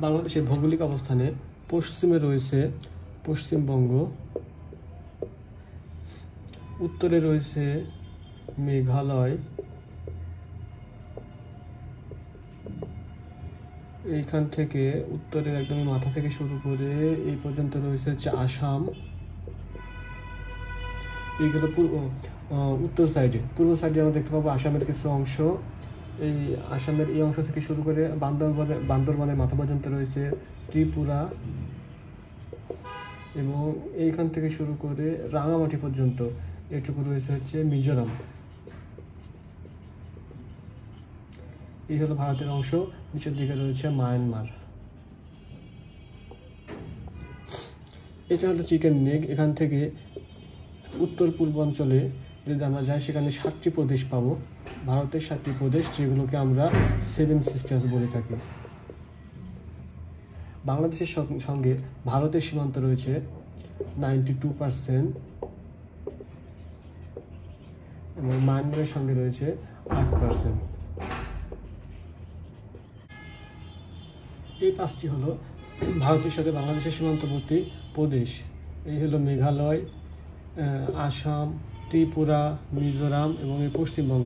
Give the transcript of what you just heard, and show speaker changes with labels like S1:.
S1: বাংলাদেশের ভৌগোলিক অবস্থানে পশ্চিমে রয়েছে পশ্চিমবঙ্গ, উত্তরে রয়েছে মেঘালয়, এইখান থেকে উত্তরের একদমই মাথা থেকে শুরু করে এই পর্যন্ত রয়েছে হচ্ছে আসাম। এইগুলো উত্তর সাইডে। পূর্ব সাইডে আমরা দেখতে পাবো আসামের কিছু অংশ। এই আসামের এই অংশ থেকে শুরু করে বান্দরবানের মাথা পর্যন্ত রয়েছে ত্রিপুরা, এবং এইখান থেকে শুরু করে রাঙামাটি পর্যন্ত এটুকু রয়েছে হচ্ছে মিজোরাম। এই হলো ভারতের অংশ। নিচের দিকে রয়েছে মায়ানমার। এটা হলো চিকেন নেক। এখান থেকে উত্তর পূর্বাঞ্চলে যদি আমরা যাই, সেখানে 7টি প্রদেশ পাবো, ভারতের 7টি প্রদেশ, যেগুলোকে আমরা 7 সিস্টার্স বলে থাকি। বাংলাদেশের সঙ্গে ভারতের সীমান্ত রয়েছে 92%, এবং মায়ানমারের সঙ্গে রয়েছে 8%। এই 5টি হলো ভারতের সাথে বাংলাদেশের সীমান্তবর্তী প্রদেশ। এই হলো মেঘালয়, আসাম, ত্রিপুরা, মিজোরাম এবং এই পশ্চিমবঙ্গ।